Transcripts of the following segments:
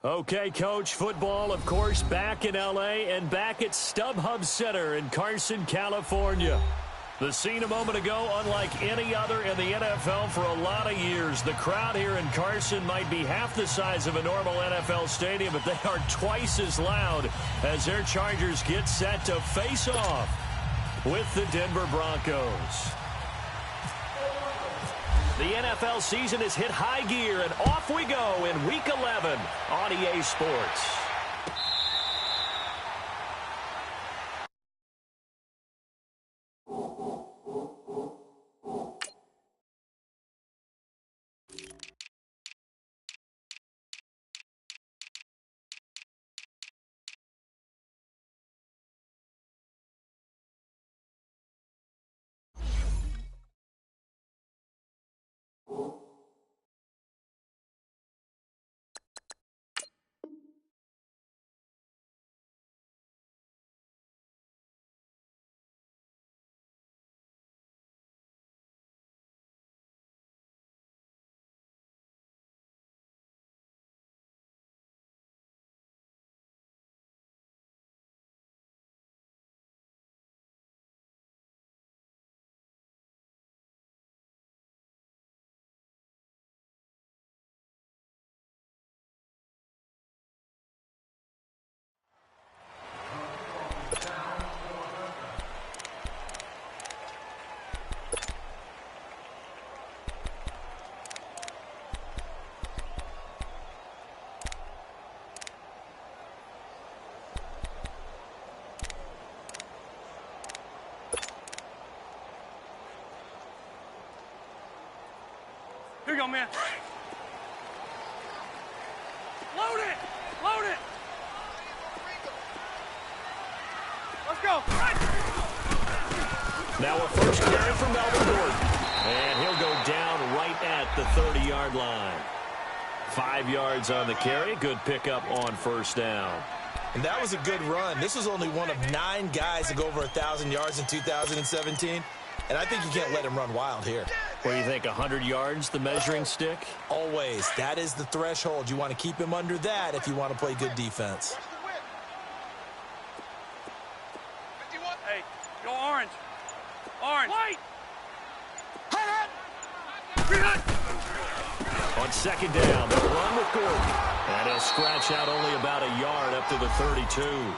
Okay, Coach, football, of course, back in L.A. and back at StubHub Center in Carson, California. The scene a moment ago, unlike any other in the NFL for a lot of years. The crowd here in Carson might be half the size of a normal NFL stadium, but they are twice as loud as their Chargers get set to face off with the Denver Broncos. The NFL season has hit high gear, and off we go in Week 11 on EA Sports. Here you go, man. Load it! Load it! Let's go. Now a first carry from Melvin Gordon. And he'll go down right at the 30-yard line. 5 yards on the carry. Good pickup on first down. And that was a good run. This was only one of 9 guys to go over 1,000 yards in 2017. And I think you can't let him run wild here. What do you think, 100 yards, the measuring stick? Always. That is the threshold. You want to keep him under that if you want to play good defense. Hey, go orange. Orange. White. On second down, they'll run with Gordon. And he'll scratch out only about a yard up to the 32.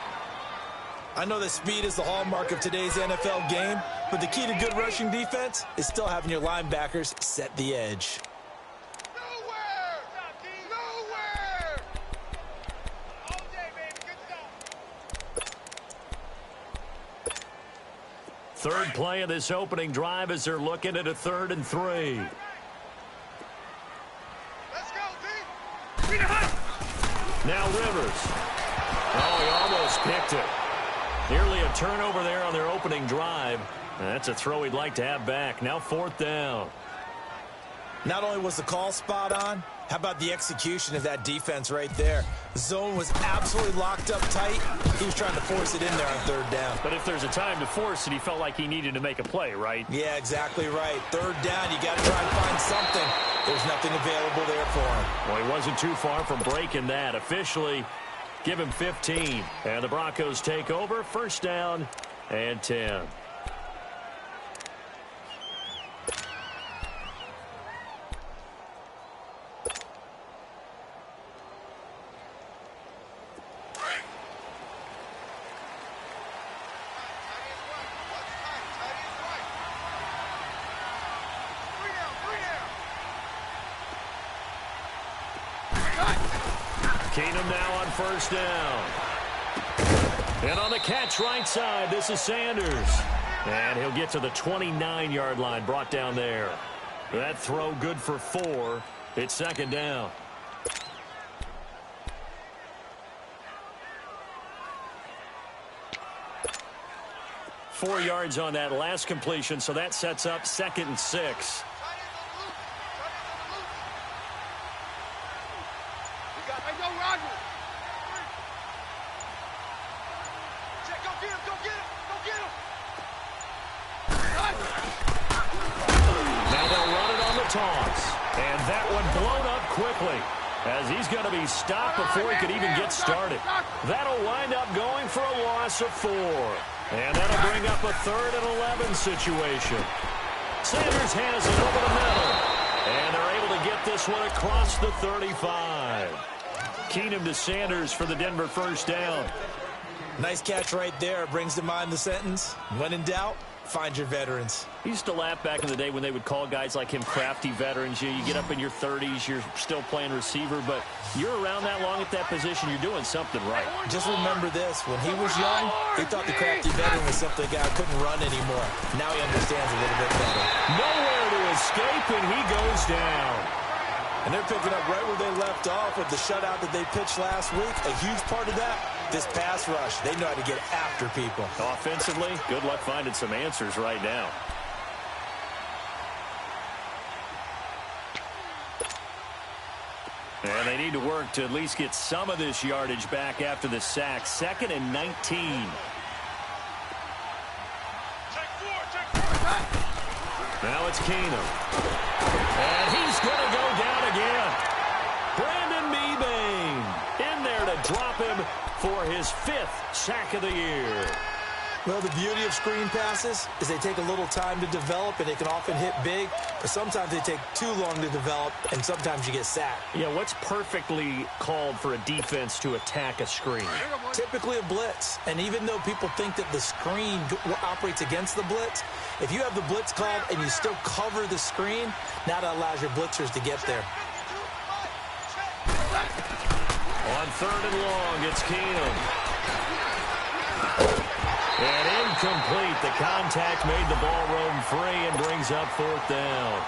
I know that speed is the hallmark of today's NFL game, but the key to good rushing defense is still having your linebackers set the edge. Nowhere! Nowhere! All day, baby. Good stuff. Third play of this opening drive as they're looking at a 3rd and 3. Let's go, D. Now Rivers. Oh, he almost picked it. Nearly a turnover there on their opening drive. That's a throw he'd like to have back. Now 4th down. Not only was the call spot on, how about the execution of that defense right there? The zone was absolutely locked up tight. He was trying to force it in there on 3rd down. But if there's a time to force it, he felt like he needed to make a play, right? Yeah, exactly right. 3rd down, you got to try and find something. There's nothing available there for him. Well, he wasn't too far from breaking that. Officially, give him 15. And the Broncos take over. 1st down and 10. Keenum now on 1st down. And on the catch right side, this is Sanders. And he'll get to the 29-yard line, brought down there. That throw good for 4. It's 2nd down. Four yards on that last completion, so that sets up 2nd and 6. Now they'll run it on the toss. And that one blown up quickly. as he's going to be stopped before he could even get started. That'll wind up going for a loss of 4. And that'll bring up a 3rd and 11 situation. Sanders has it over the middle. And they're able to get this one across the 35. Keenum to Sanders for the Denver first down. Nice catch right there. Brings to mind the sentence, when in doubt, find your veterans. He used to laugh back in the day when they would call guys like him crafty veterans. You get up in your 30s, you're still playing receiver, but you're around that long at that position, you're doing something right. Just remember this. When he was young, he thought the crafty veteran was simply a guy who couldn't run anymore. Now he understands a little bit better. Nowhere to escape, and he goes down. And they're picking up right where they left off with the shutout that they pitched last week. A huge part of that, this pass rush. They know how to get after people. Offensively, good luck finding some answers right now. And they need to work to at least get some of this yardage back after the sack. 2nd and 19. Now it's Keenum. And he's going to go down again. Brandon Mebane in there to drop him for his 5th sack of the year. Well, the beauty of screen passes is they take a little time to develop, and they can often hit big, but sometimes they take too long to develop, and sometimes you get sacked. Yeah, what's perfectly called for a defense to attack a screen? Typically a blitz, and even though people think that the screen operates against the blitz, if you have the blitz called and you still cover the screen, now that allows your blitzers to get there. On 3rd and long, it's Keenum. And incomplete. The contact made the ball roam free and brings up 4th down.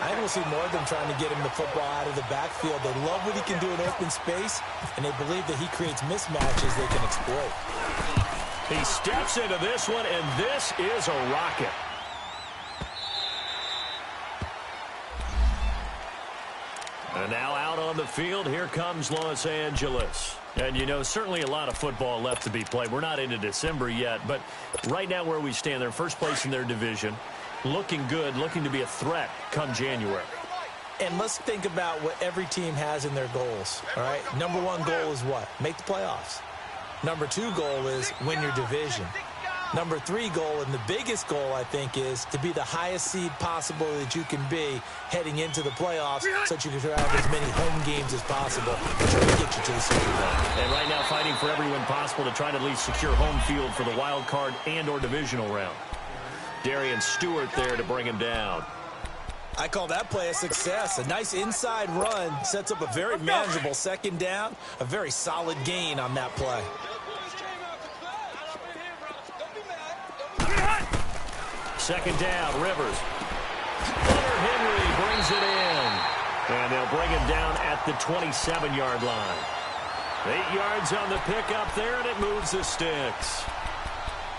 I think we'll see more of them trying to get him the football out of the backfield. They love what he can do in open space, and they believe that he creates mismatches they can exploit. He steps into this one, and this is a rocket. And now out on the field, here comes Los Angeles. And, you know, certainly a lot of football left to be played. We're not into December yet, but right now where we stand, they're first place in their division. Looking good, looking to be a threat come January. And let's think about what every team has in their goals, all right? Number 1 goal is what? Make the playoffs. Number 2 goal is win your division. Number 3 goal, and the biggest goal, I think, is to be the highest seed possible that you can be heading into the playoffs so that you can have as many home games as possible to try to get you to the Super Bowl. And right now fighting for every win possible to try to at least secure home field for the wild card and or divisional round. Darian Stewart there to bring him down. I call that play a success. A nice inside run sets up a very manageable 2nd down, a very solid gain on that play. Second down, Rivers. Hunter Henry brings it in. And they'll bring him down at the 27-yard line. 8 yards on the pickup there, and it moves the sticks.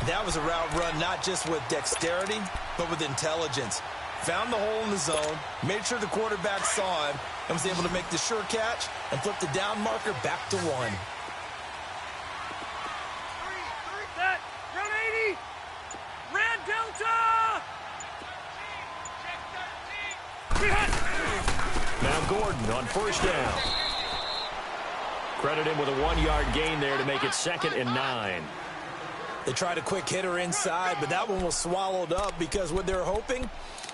That was a route run not just with dexterity, but with intelligence. Found the hole in the zone, made sure the quarterback saw him, and was able to make the sure catch and flip the down marker back to 1. Set. Round 80. Red Delta. Now Gordon on first down. Credit him with a 1-yard gain there to make it 2nd and 9. They tried a quick hitter inside, but that one was swallowed up because what they're hoping,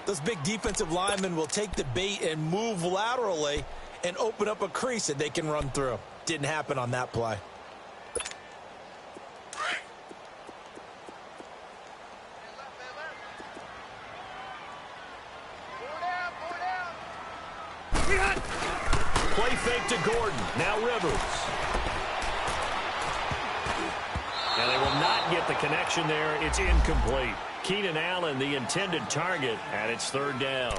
those big defensive linemen will take the bait and move laterally and open up a crease that they can run through. Didn't happen on that play. Play fake to Gordon. Now Rivers. And they will not get the connection there. It's incomplete. Keenan Allen, the intended target, and it's 3rd down.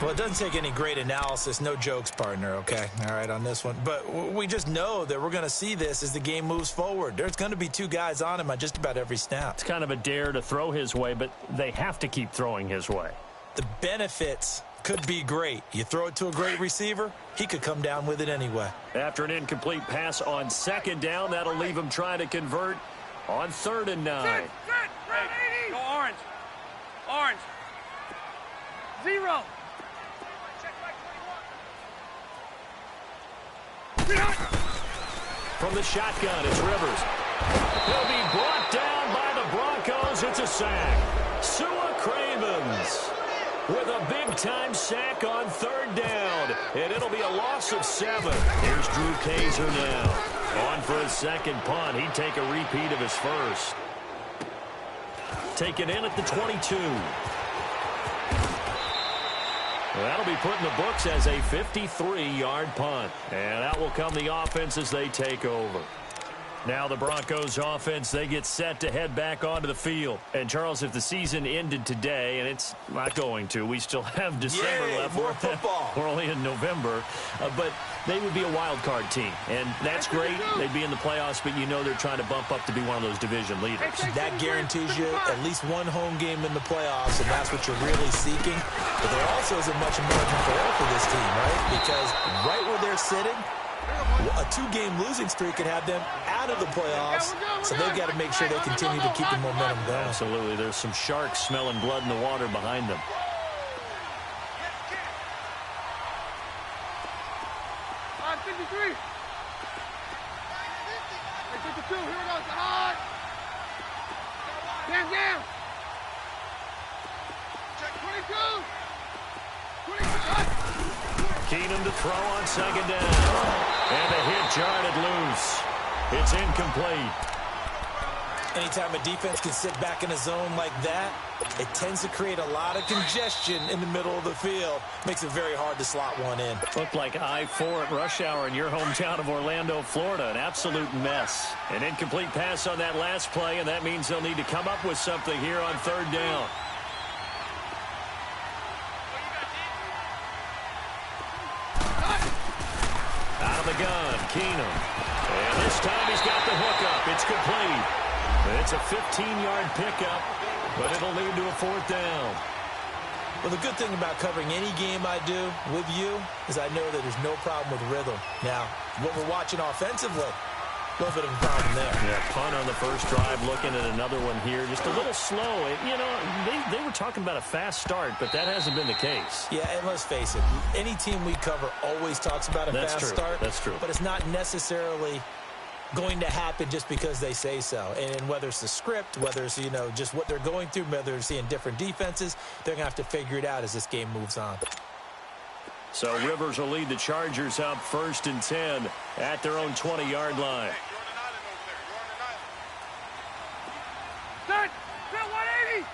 Well, it doesn't take any great analysis. No jokes, partner, okay? All right, on this one. But we just know that we're going to see this as the game moves forward. There's going to be 2 guys on him on just about every snap. It's kind of a dare to throw his way, but they have to keep throwing his way. The benefits could be great. You throw it to a great receiver, he could come down with it anyway. After an incomplete pass on 2nd down, that'll leave him trying to convert on 3rd and 9. Set. Hey, go orange. Orange. 0. From the shotgun, it's Rivers. He'll be brought down by the Broncos. It's a sack. Sua Cravens with a big-time sack on third down. And it'll be a loss of 7. Here's Drew Kaiser now. On for his second punt. He'd take a repeat of his first. Taken in at the 22. That'll be put in the books as a 53-yard punt. And out will come the offense as they take over. Now the Broncos offense, they get set to head back onto the field. And, Charles, if the season ended today, and it's not going to, we still have December left. More football. We're only in November. But they would be a wild card team. And that's great. They'd be in the playoffs, but you know they're trying to bump up to be one of those division leaders. That guarantees you at least one home game in the playoffs, and that's what you're really seeking. But there also isn't much margin for error for this team, right? Because right where they're sitting, a 2-game losing streak could have them out of the playoffs, so they've got to make sure they continue to keep the momentum going. Absolutely. There's some sharks smelling blood in the water behind them. On 53. 52. Here we go. It's hard. Down. Check 22. 22. Keenum to throw on second down. And the hit jarred loose. It's incomplete. Anytime a defense can sit back in a zone like that, it tends to create a lot of congestion in the middle of the field. Makes it very hard to slot one in. Looked like I-4 at rush hour in your hometown of Orlando, Florida. An absolute mess. An incomplete pass on that last play, and that means they'll need to come up with something here on third down. Out of the gun, Keenum. And this time he's got the hook up. It's complete. It's a 15-yard pickup, but it'll lead to a fourth down. Well, the good thing about covering any game I do with you is I know that there's no problem with rhythm. Now, what we're watching offensively, a little bit of a problem there. Yeah, punt on the first drive, looking at another one here. Just a little slow. You know, they were talking about a fast start, but that hasn't been the case. Yeah, and let's face it, any team we cover always talks about a fast start. That's true. But it's not necessarily going to happen just because they say so. And whether it's the script, whether it's, you know, just what they're going through, whether they're seeing different defenses, they're going to have to figure it out as this game moves on. So Rivers will lead the Chargers up 1st and 10 at their own 20-yard line. Set 180.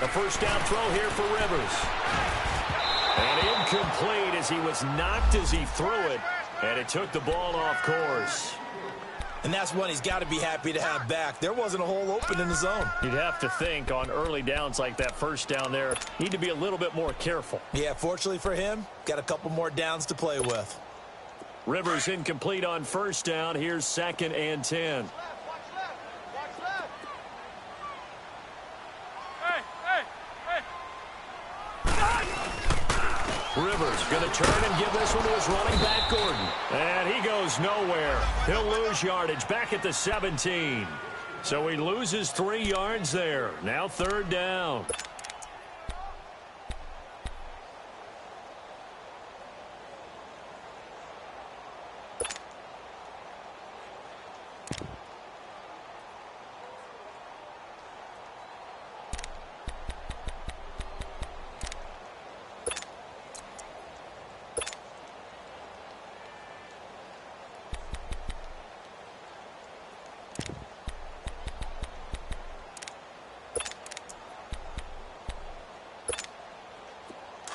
A first down throw here for Rivers. And incomplete as he was knocked as he threw it. And it took the ball off course. And that's one he's got to be happy to have back. There wasn't a hole open in the zone. You'd have to think on early downs like that first down there, need to be a little bit more careful. Yeah, fortunately for him, got a couple more downs to play with. Rivers incomplete on first down. Here's 2nd and 10. Watch left. Rivers going to turn and give this one to his running back, Gordon. And he goes nowhere. He'll lose yardage back at the 17. So he loses 3 yards there. Now 3rd down.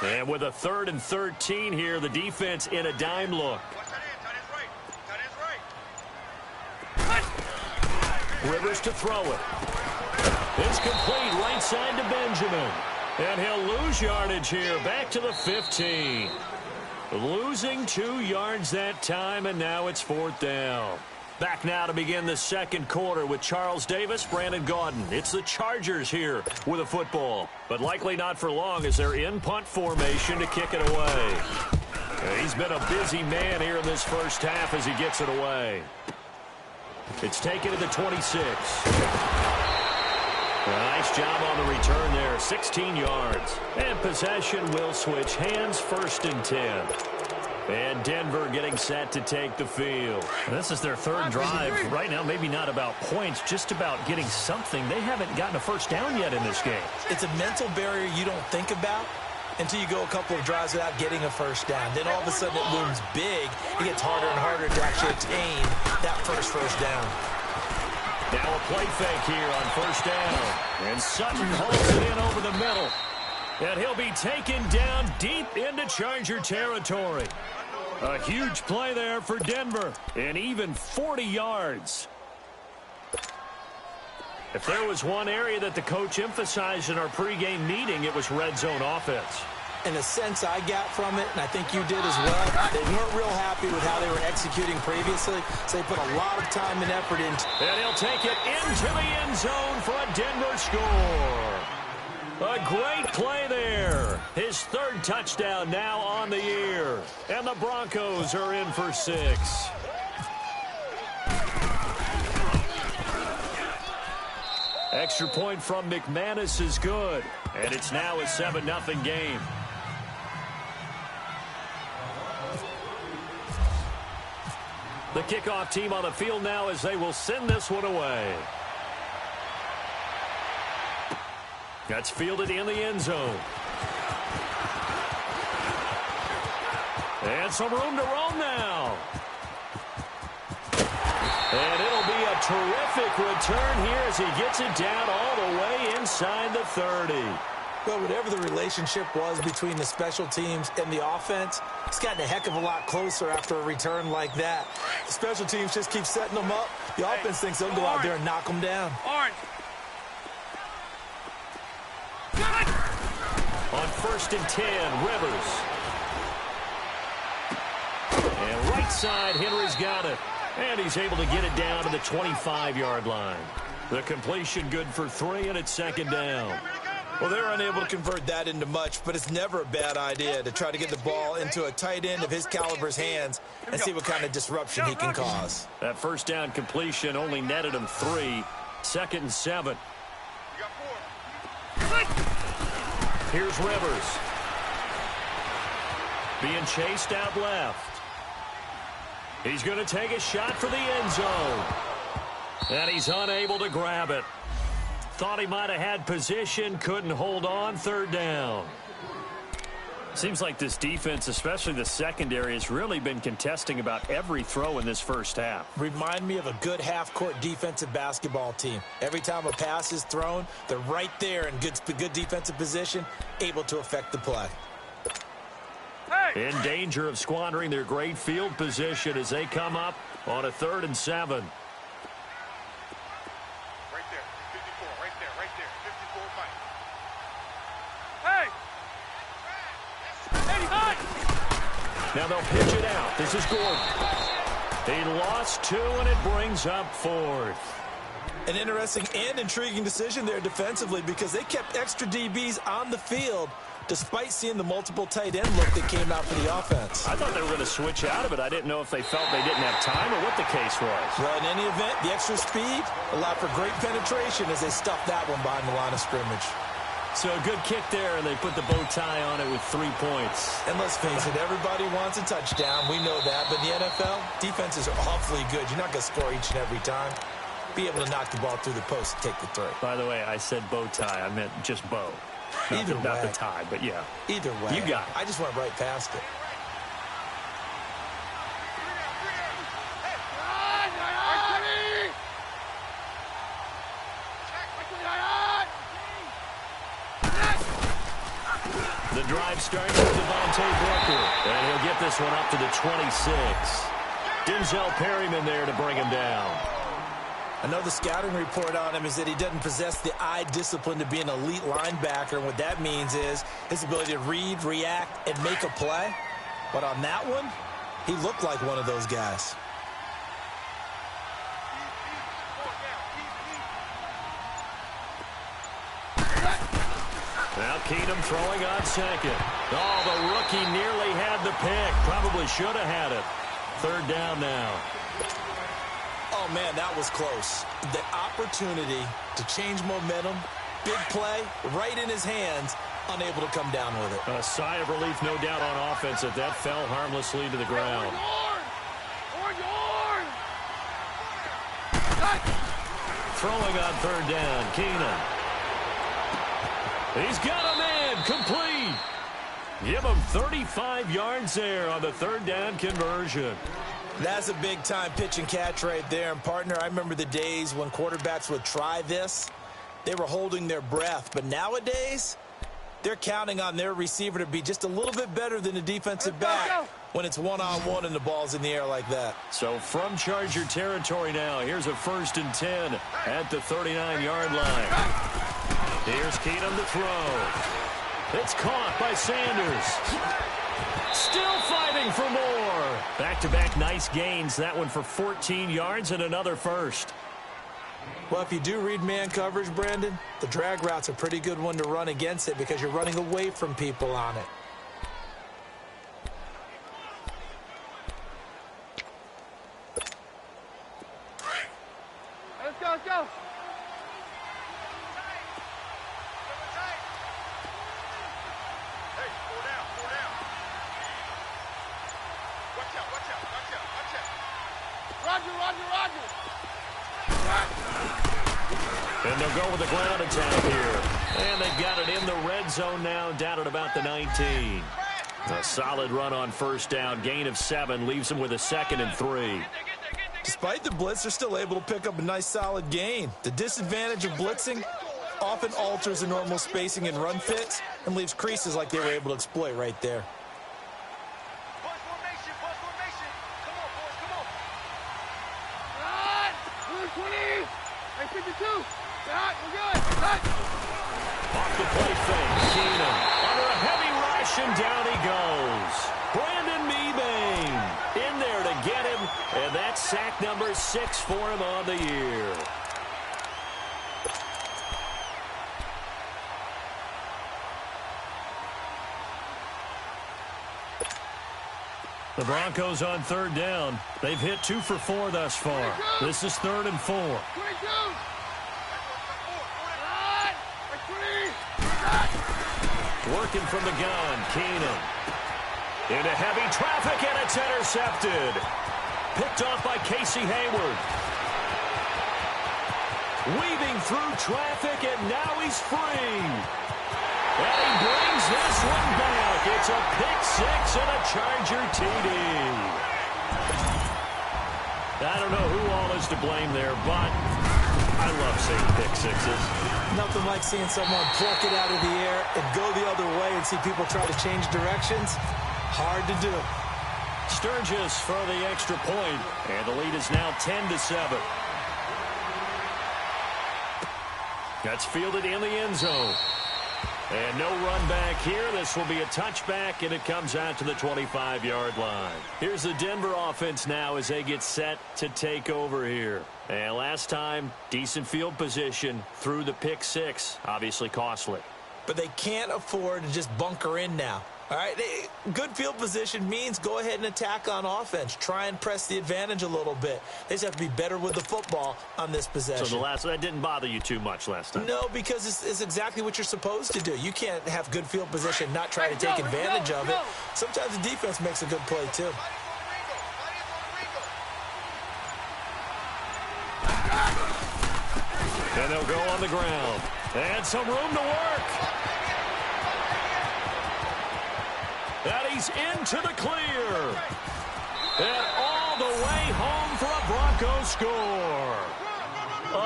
And with a 3rd and 13 here, the defense in a dime look. Rivers to throw it. It's complete right side to Benjamin. And he'll lose yardage here back to the 15. Losing 2 yards that time, and now it's 4th down. Back now to begin the second quarter with Charles Davis, Brandon Gaudin. It's the Chargers here with a football, but likely not for long as they're in punt formation to kick it away. He's been a busy man here in this first half as he gets it away. It's taken to the 26. Nice job on the return there, 16 yards. And possession will switch hands, 1st and 10. And Denver getting set to take the field. This is their third drive. Right now, maybe not about points, just about getting something. They haven't gotten a first down yet in this game. It's a mental barrier you don't think about until you go a couple of drives without getting a first down. Then all of a sudden it looms big. It gets harder and harder to actually attain that first down. Now a play fake here on first down. And Sutton holds it in over the middle. And he'll be taken down deep into Charger territory. A huge play there for Denver. And even 40 yards. If there was one area that the coach emphasized in our pregame meeting, it was red zone offense. And the sense I got from it, and I think you did as well, they weren't real happy with how they were executing previously, so they put a lot of time and effort into. And he'll take it into the end zone for a Denver score. A great play there. His third touchdown now on the year. And the Broncos are in for 6. Extra point from McManus is good. And it's now a 7-0 game. The kickoff team on the field now as they will send this one away. That's fielded in the end zone. And some room to roam now. And it'll be a terrific return here as he gets it down all the way inside the 30. Well, whatever the relationship was between the special teams and the offense, it's gotten a heck of a lot closer after a return like that. The special teams just keep setting them up. The offense thinks they'll go out there and knock them down. Orange. On 1st and 10, Rivers. And right side, Henry's got it. And he's able to get it down to the 25-yard line. The completion good for 3, and it's 2nd down. Well, they're unable to convert that into much, but it's never a bad idea to try to get the ball into a tight end of his caliber's hands and see what kind of disruption he can cause. That first down completion only netted him 3. 2nd and 7. Here's Rivers. Being chased out left. He's going to take a shot for the end zone. And he's unable to grab it. Thought he might have had position, couldn't hold on. 3rd down. Seems like this defense, especially the secondary, has really been contesting about every throw in this first half. Remind me of a good half-court defensive basketball team. Every time a pass is thrown, they're right there in good defensive position, able to affect the play. In danger of squandering their great field position as they come up on a 3rd and 7. Right there, 54, right there, 54 Mike. Hey! Now they'll pitch it out. This is Gordon. He lost 2, and it brings up 4th. An interesting and intriguing decision there defensively because they kept extra DBs on the field despite seeing the multiple tight end look that came out for the offense. I thought they were going to switch out of it. I didn't know if they felt they didn't have time or what the case was. Well, in any event, the extra speed allowed for great penetration as they stuffed that one behind the line of scrimmage. So a good kick there, and they put the bow tie on it with 3 points. And let's face it, everybody wants a touchdown. We know that. But in the NFL, defenses are awfully good. You're not going to score each and every time. Be able to knock the ball through the post and take the throw. By the way, I said bow tie. I meant just bow. Not the tie, but yeah. Either way. You got it. I just went right past it. The drive starts with Devontae Booker, and he'll get this one up to the 26. Denzel Perryman there to bring him down. I know the scouting report on him is that he doesn't possess the eye discipline to be an elite linebacker, and what that means is his ability to read, react, and make a play. But on that one, he looked like one of those guys. Now Keenum throwing on 2nd. Oh, the rookie nearly had the pick. Probably should have had it. 3rd down now. Oh, man, that was close. The opportunity to change momentum, big play, right in his hands, unable to come down with it. A sigh of relief, no doubt, on offense that fell harmlessly to the ground. Throwing on third down, Keenan. He's got a man, complete. Give him 35 yards there on the third down conversion. That's a big-time pitch and catch right there. And, partner, I remember the days when quarterbacks would try this. They were holding their breath. But nowadays, they're counting on their receiver to be just a little bit better than the defensive back when it's one-on-one and the ball's in the air like that. So from Charger territory now, here's a 1st and 10 at the 39-yard line. Here's Keenum to throw. It's caught by Sanders. Still fighting for more. Back-to-back nice gains. That one for 14 yards and another first. Well, if you do read man coverage, Brandon, the drag route's a pretty good one to run against it because you're running away from people on it. Let's go, let's go. And they'll go with the ground attack here. And they've got it in the red zone now, down at about the 19. A solid run on first down. Gain of 7 leaves them with a 2nd and 3. Despite the blitz, they're still able to pick up a nice solid gain. The disadvantage of blitzing often alters the normal spacing and run fits and leaves creases like they were able to exploit right there. Off the play fake. Keenum under a heavy rush, and down he goes. Brandon Mebane in there to get him, and that's sack number 6 for him on the year. The Broncos on third down. They've hit 2 for 4 thus far. This is 3rd and 4. Working from the gun, Keenum. Into heavy traffic, and it's intercepted. Picked off by Casey Hayward. Weaving through traffic, and now he's free. And he brings this one back. It's a pick 6 and a Charger TD. I don't know who all is to blame there, but I love seeing pick 6s. Nothing like seeing someone pluck it out of the air and go the other way and see people try to change directions. Hard to do. Sturgis for the extra point, and the lead is now 10-7. That's fielded in the end zone. And no run back here. This will be a touchback, and it comes out to the 25-yard line. Here's the Denver offense now as they get set to take over here. And last time, decent field position through the pick 6. Obviously costly. But they can't afford to just bunker in now. All right, good field position means go ahead and attack on offense. Try and press the advantage a little bit. They just have to be better with the football on this possession. So that didn't bother you too much last time? No, because it's exactly what you're supposed to do. You can't have good field position, not try to take advantage of it. Sometimes the defense makes a good play, too. And they'll go on the ground. And some room to work. And he's into the clear. And all the way home for a Broncos score.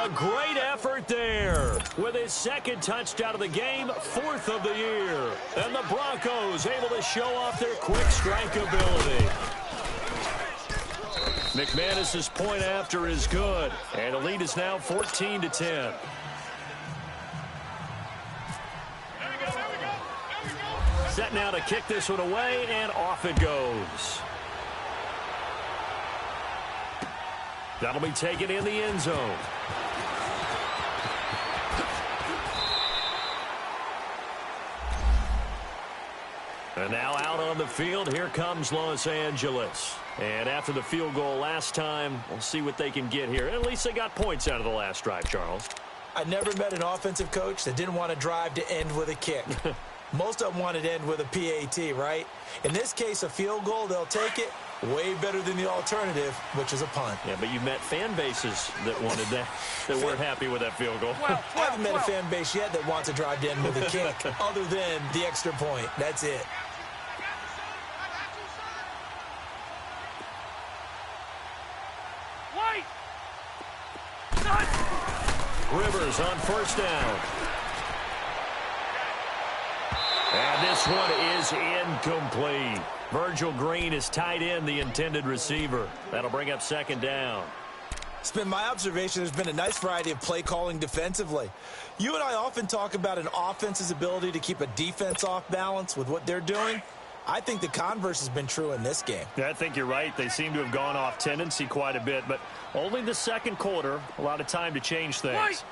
A great effort there. With his 2nd touchdown of the game, 4th of the year. And the Broncos able to show off their quick strike ability. McManus's point after is good. And the lead is now 14-10. Set now to kick this one away, and off it goes. That'll be taken in the end zone. And now out on the field, here comes Los Angeles. And after the field goal last time, we'll see what they can get here. At least they got points out of the last drive, Charles. I never met an offensive coach that didn't want to drive to end with a kick. Most of them want it to end with a PAT, right? In this case, a field goal, they'll take it. Way better than the alternative, which is a punt. Yeah, but you met fan bases that wanted that, that weren't happy with that field goal. I haven't met a fan base yet that wants to drive to end with a kick, other than the extra point. That's it. Rivers on first down. And this one is incomplete. Virgil Green is tight end, the intended receiver. That'll bring up second down. It's been my observation there's been a nice variety of play calling defensively. You and I often talk about an offense's ability to keep a defense off balance with what they're doing. I think the converse has been true in this game. Yeah, I think you're right. They seem to have gone off tendency quite a bit, but only the second quarter. A lot of time to change things.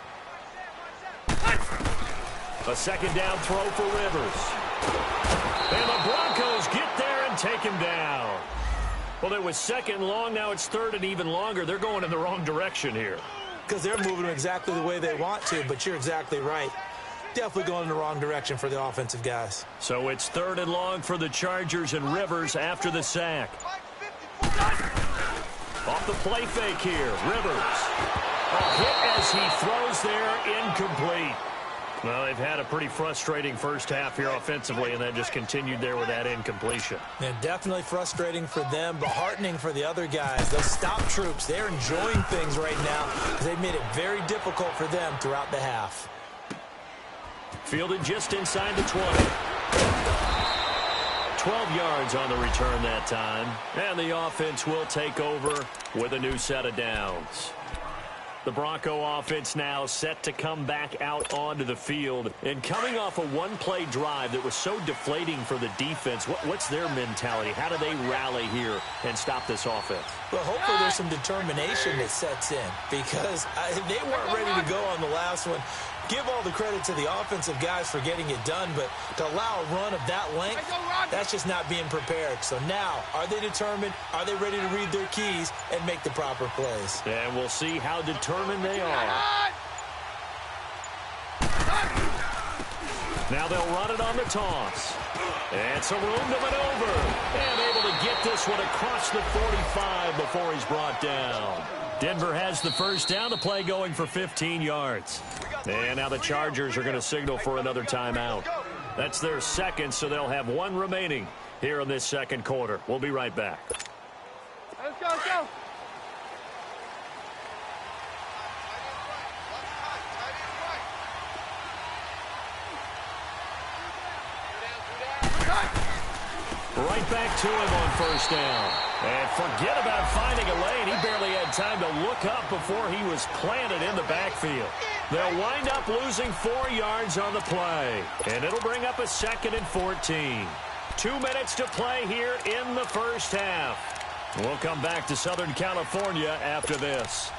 A second down throw for Rivers. And the Broncos get there and take him down. Well, it was second and long. Now it's third and even longer. They're going in the wrong direction here. Because they're moving exactly the way they want to, but you're exactly right. Definitely going in the wrong direction for the offensive guys. So it's third and long for the Chargers and Rivers after the sack. Off the play fake here, Rivers. A hit as he throws there, incomplete. Well, they've had a pretty frustrating first half here offensively, and then just continued there with that incompletion. Yeah, definitely frustrating for them, but heartening for the other guys. Those stop troops, they're enjoying things right now because they've made it very difficult for them throughout the half. Fielded just inside the 20. 12 yards on the return that time. And the offense will take over with a new set of downs. The Bronco offense now set to come back out onto the field. And coming off a one-play drive that was so deflating for the defense, what's their mentality? How do they rally here and stop this offense? Well, hopefully there's some determination that sets in because they weren't ready to go on the last one. Give all the credit to the offensive guys for getting it done, but to allow a run of that length, that's just not being prepared. So now, are they determined? Are they ready to read their keys and make the proper plays? And we'll see how determined they are. Now they'll run it on the toss. And some room to maneuver. And able to get this one across the 45 before he's brought down. Denver has the first down, the play going for 15 yards. And now the Chargers are going to signal for another timeout. That's their second, so they'll have one remaining here in this second quarter. We'll be right back. Let's go, let's go. Right back to him on first down. And forget about finding a lane. He barely had time to look up before he was planted in the backfield. They'll wind up losing 4 yards on the play. And it'll bring up a second and 14. 2 minutes to play here in the first half. We'll come back to Southern California after this.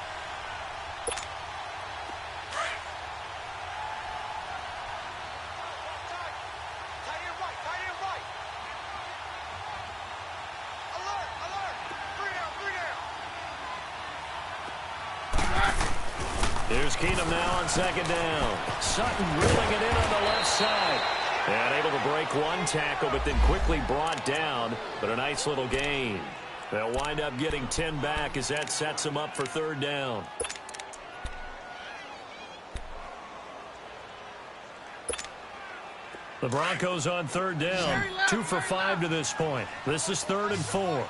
Here's Keenum now on second down. Sutton reeling it in on the left side. And able to break one tackle, but then quickly brought down. But a nice little gain. They'll wind up getting 10 back as that sets them up for third down. The Broncos on third down. 2 for 5 to this point. This is 3rd and 4.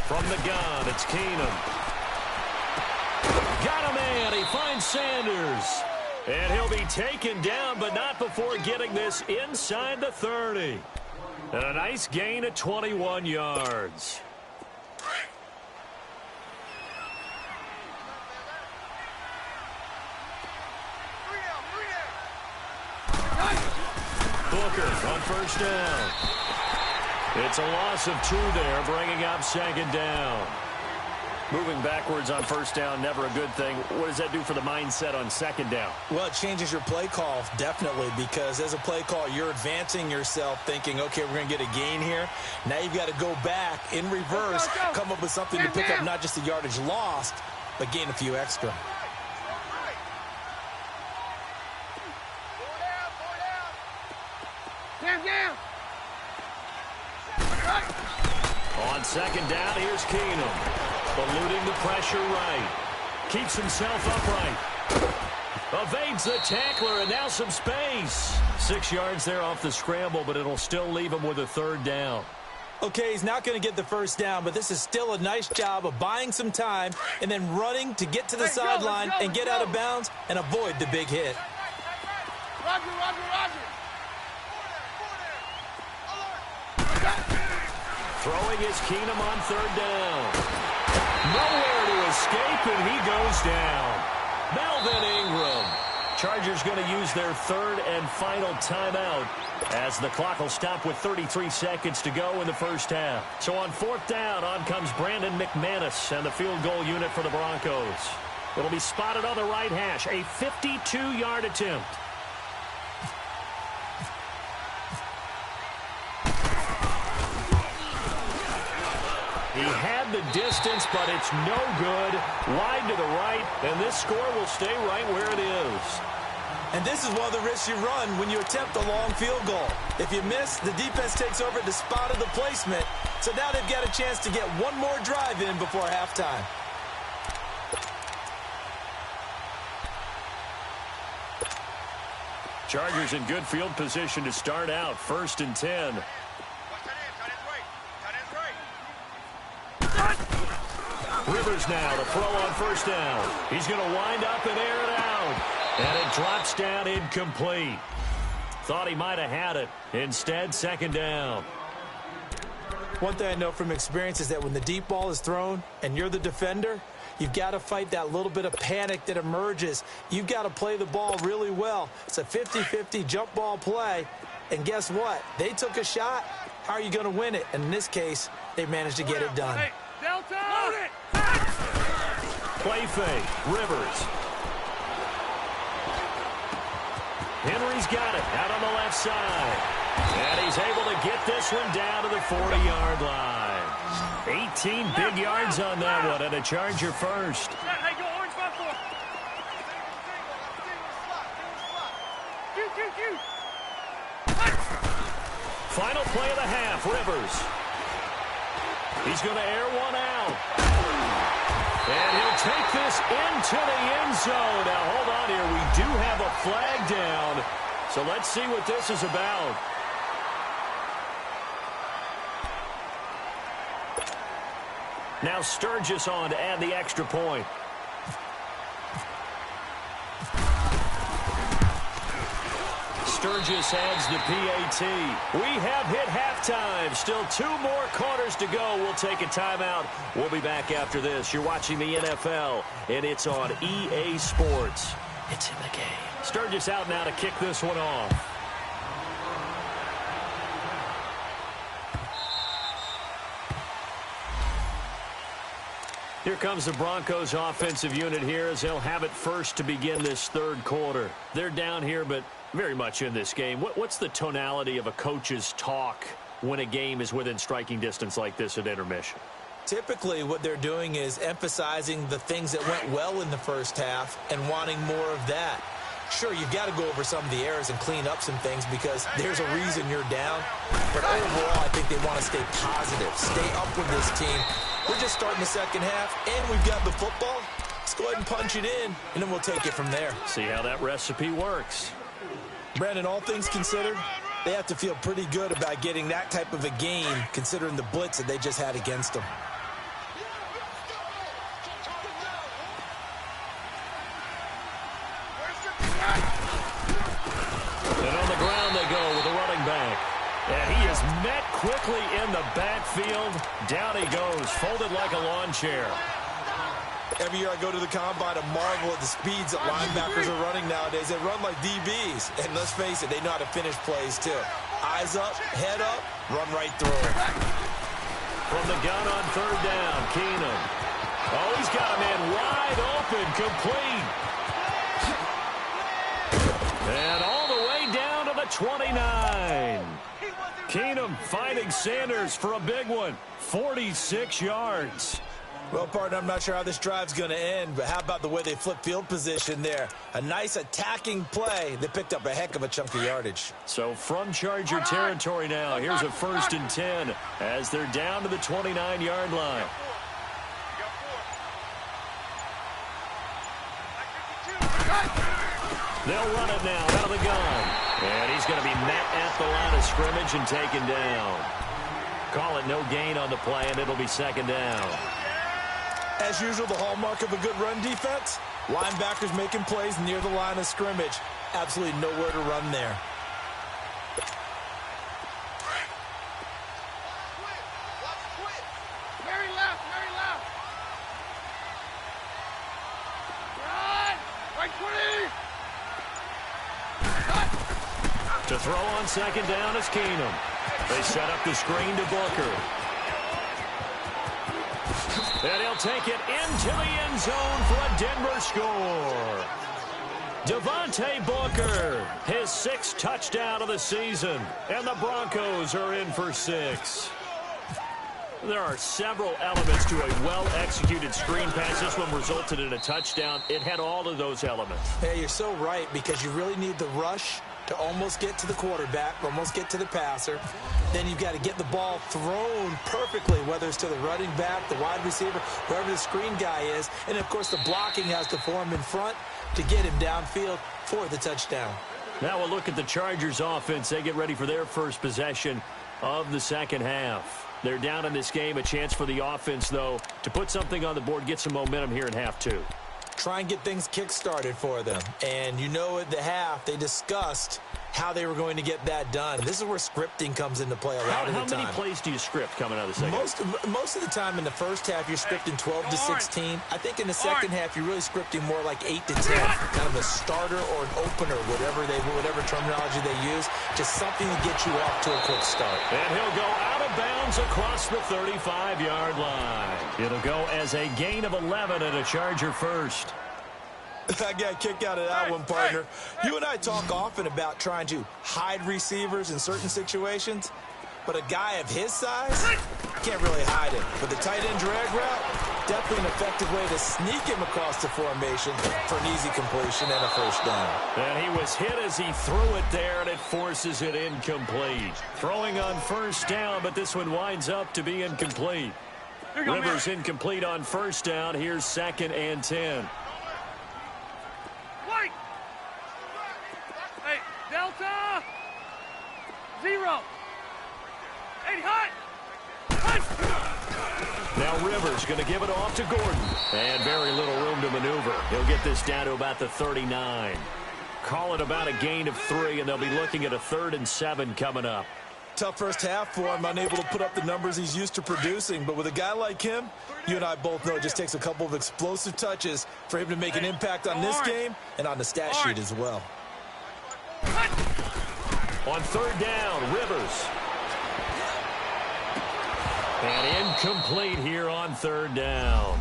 From the gun, it's Keenum. Got a man. He finds Sanders. And he'll be taken down, but not before getting this inside the 30. And a nice gain of 21 yards. Booker on first down. It's a loss of 2 there, bringing up second down. Moving backwards on first down, never a good thing. What does that do for the mindset on second down? Well, it changes your play call, definitely, because as a play call, you're advancing yourself thinking, okay, we're going to get a gain here. Now you've got to go back in reverse, come up with something to pick up not just the yardage lost, but gain a few extra. On second down, here's Keenum. Eluding the pressure right. Keeps himself upright. Evades the tackler, and now some space. 6 yards there off the scramble, but it'll still leave him with a third down. Okay, he's not going to get the first down, but this is still a nice job of buying some time and then running to get to the sideline and get out of bounds and avoid the big hit. Roger, Roger, Roger. Throwing is Keenum on third down. Nowhere to escape, and he goes down. Melvin Ingram. Chargers going to use their third and final timeout as the clock will stop with 33 seconds to go in the first half. So on fourth down, on comes Brandon McManus and the field goal unit for the Broncos. It'll be spotted on the right hash, a 52-yard attempt. He had the distance, but it's no good. Wide to the right, and this score will stay right where it is. And this is one of the risks you run when you attempt a long field goal. If you miss, the defense takes over at the spot of the placement. So now they've got a chance to get one more drive in before halftime. Chargers in good field position to start out. 1st and 10. Rivers now to throw on first down. He's going to wind up and air it out. And it drops down incomplete. Thought he might have had it. Instead, second down. One thing I know from experience is that when the deep ball is thrown and you're the defender, you've got to fight that little bit of panic that emerges. You've got to play the ball really well. It's a 50-50 jump ball play. And guess what? They took a shot. How are you going to win it? And in this case, they managed to get it done. Hey, Delta! Load it! Play fake. Rivers. Henry's got it out on the left side. And he's able to get this one down to the 40-yard line. 18 big yards on that one, and a Charger first. Hey, go orange 5-4. Final play of the half, Rivers. He's going to air one out. And he'll take this into the end zone. Now, hold on here. We do have a flag down. So let's see what this is about. Now Sturgis on to add the extra point. Sturgis adds the PAT. We have hit halftime. Still 2 more quarters to go. We'll take a timeout. We'll be back after this. You're watching the NFL, and it's on EA Sports. It's in the game. Sturgis out now to kick this one off. Here comes the Broncos offensive unit here as they'll have it first to begin this third quarter. They're down here, but very much in this game. What's the tonality of a coach's talk when a game is within striking distance like this at intermission? Typically, what they're doing is emphasizing the things that went well in the first half and wanting more of that. Sure, you've got to go over some of the errors and clean up some things because there's a reason you're down. But overall, I think they want to stay positive, stay up with this team. We're just starting the second half, and we've got the football. Let's go ahead and punch it in, and then we'll take it from there. See how that recipe works. Brandon, all things considered, they have to feel pretty good about getting that type of a game considering the blitz that they just had against them. And on the ground they go with a running back. And he is met quickly in the backfield. Down he goes, folded like a lawn chair. Every year I go to the combine, I marvel at the speeds that linebackers are running nowadays. They run like DBs. And let's face it, they know how to finish plays too. Eyes up, head up, run right through it. From the gun on third down, Keenum. Oh, he's got a man wide open, complete. And all the way down to the 29. Keenum finding Sanders for a big one. 46 yards. Well, partner, I'm not sure how this drive's going to end, but how about the way they flip field position there? A nice attacking play that picked up a heck of a chunk of yardage. So from Charger territory now, here's a 1st and 10 as they're down to the 29-yard line. They'll run it now out of the gun. And he's going to be met at the line of scrimmage and taken down. Call it no gain on the play, and it'll be 2nd down. As usual, the hallmark of a good run defense, linebackers making plays near the line of scrimmage. Absolutely nowhere to run there. Mary left, Mary left. Run! Right 20! To throw on 2nd down is Keenum. They set up the screen to Booker. And he'll take it into the end zone for a Denver score. Devontae Booker, his 6th touchdown of the season. And the Broncos are in for 6. There are several elements to a well-executed screen pass. This one resulted in a touchdown. It had all of those elements. Yeah, you're so right, because you really need the rush to almost get to the quarterback, almost get to the passer. Then you've got to get the ball thrown perfectly, whether it's to the running back, the wide receiver, whoever the screen guy is. And, of course, the blocking has to form in front to get him downfield for the touchdown. Now we'll look at the Chargers offense. They get ready for their first possession of the 2nd half. They're down in this game. A chance for the offense, though, to put something on the board, get some momentum here in half 2. Try and get things kick-started for them. And you know at the half, they discussed how they were going to get that done. This is where scripting comes into play a lot of the time. How many plays do you script coming out of the second? Most of the time in the first half, you're scripting 12 to 16. I think in the second half, you're really scripting more like 8 to 10. Kind of a starter or an opener, whatever terminology they use. Just something to get you off to a quick start. And he'll go out of bounds across the 35-yard line. It'll go as a gain of 11 and a Charger first. I got a kick out of that one, partner. You and I talk often about trying to hide receivers in certain situations, but a guy of his size can't really hide it. But the tight end drag route, definitely an effective way to sneak him across the formation for an easy completion and a 1st down. And he was hit as he threw it there, and it forces it incomplete. Throwing on 1st down, but this one winds up to be incomplete. Rivers incomplete on 1st down. Here's 2nd and 10. Hey, Delta! 0. 8 hot! Now Rivers going to give it off to Gordon. And very little room to maneuver. He'll get this down to about the 39. Call it about a gain of 3, and they'll be looking at a 3rd and 7 coming up. Tough first half for him, unable to put up the numbers he's used to producing. But with a guy like him, you and I both know it just takes a couple of explosive touches for him to make an impact on this game and on the stat sheet as well. On 3rd down, Rivers. And incomplete here on 3rd down.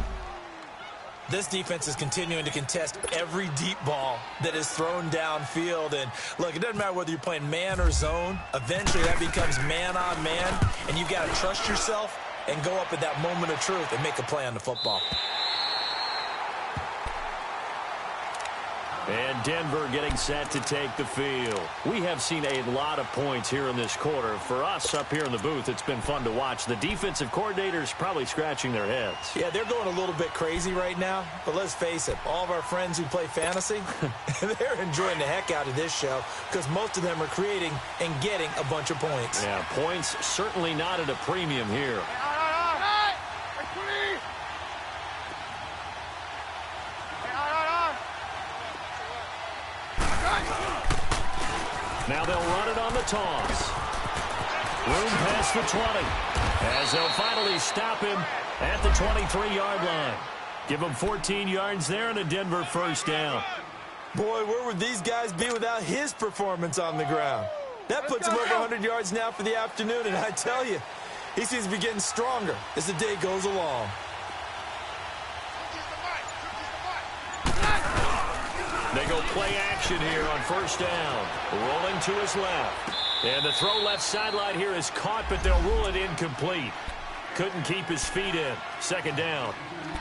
This defense is continuing to contest every deep ball that is thrown downfield. And, look, it doesn't matter whether you're playing man or zone. Eventually, that becomes man on man, and you've got to trust yourself and go up at that moment of truth and make a play on the football. And Denver getting set to take the field. We have seen a lot of points here in this quarter. For us up here in the booth, it's been fun to watch. The defensive coordinators probably scratching their heads. Yeah, they're going a little bit crazy right now. But let's face it, all of our friends who play fantasy, they're enjoying the heck out of this show because most of them are creating and getting a bunch of points. Yeah, points certainly not at a premium here. Now they'll run it on the toss. Room past the 20. As they'll finally stop him at the 23-yard line. Give him 14 yards there and a Denver 1st down. Boy, where would these guys be without his performance on the ground? That puts him over 100 yards now for the afternoon, and I tell you, he seems to be getting stronger as the day goes along. They go play action here on 1st down. Rolling to his left. And the throw left sideline here is caught, but they'll rule it incomplete. couldn't keep his feet in. Second down.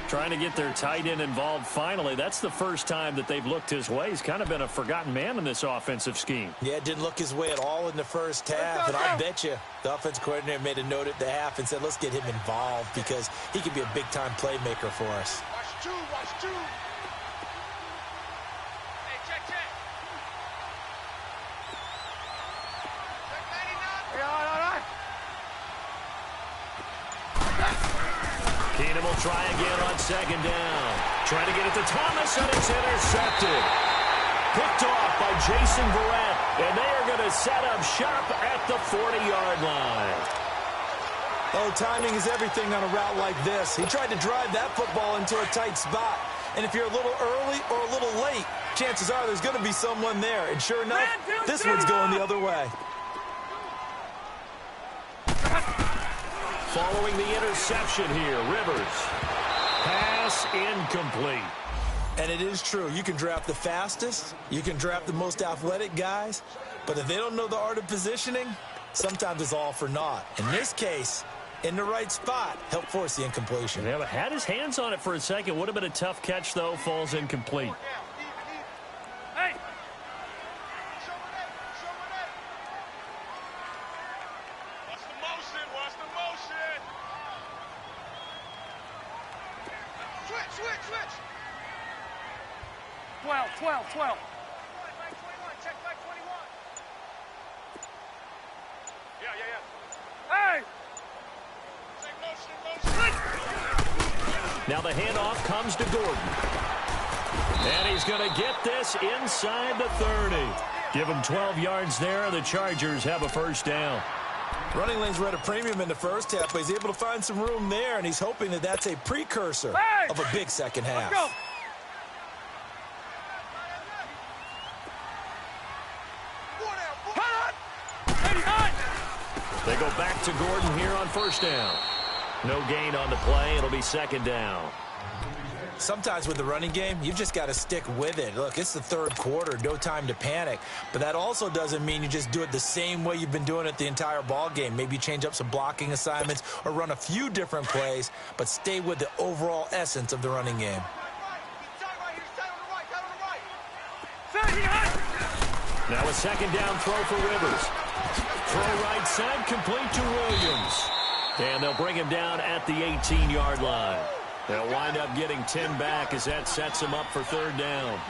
Trying to get their tight end involved finally. That's the first time that they've looked his way. He's kind of been a forgotten man in this offensive scheme. Yeah, didn't look his way at all in the first half. And I'll bet you the offensive coordinator made a note at the half and said, let's get him involved because he could be a big-time playmaker for us. Watch two, watch two. Hey, check. Check 99. Hey, all right. Keenum will try again on second down. Trying to get it to Thomas, and it's intercepted. Picked off by Jason Verrett, and they are going to set up shop at the 40-yard line. Oh, timing is everything on a route like this. He tried to drive that football into a tight spot. And if you're a little early or a little late, chances are there's going to be someone there. And sure enough, this one's going the other way. Following the interception here, Rivers. Pass incomplete. And it is true. You can draft the fastest. You can draft the most athletic guys. But if they don't know the art of positioning, sometimes it's all for naught. In this case, in the right spot, help force the incompletion. Yeah, but had his hands on it for a second. Would have been a tough catch, though. Falls incomplete. Hey. Watch the motion, watch the motion. Switch. 12. Check back 21. Yeah. Hey. Check motion. Now the handoff comes to Gordon. And he's going to get this inside the 30. Give him 12 yards there. The Chargers have a first down. Running lanes were at a premium in the first half, but he's able to find some room there, and he's hoping that that's a precursor of a big second half. Let's go. They go back to Gordon here on first down. No gain on the play. It'll be second down. Sometimes with the running game, you've just got to stick with it. Look, it's the third quarter, no time to panic. But that also doesn't mean you just do it the same way you've been doing it the entire ball game. Maybe change up some blocking assignments or run a few different plays, but stay with the overall essence of the running game. Now a second down throw for Rivers. Throw right side, complete to Williams. And they'll bring him down at the 18-yard line. They'll wind up getting 10 back as that sets him up for third down.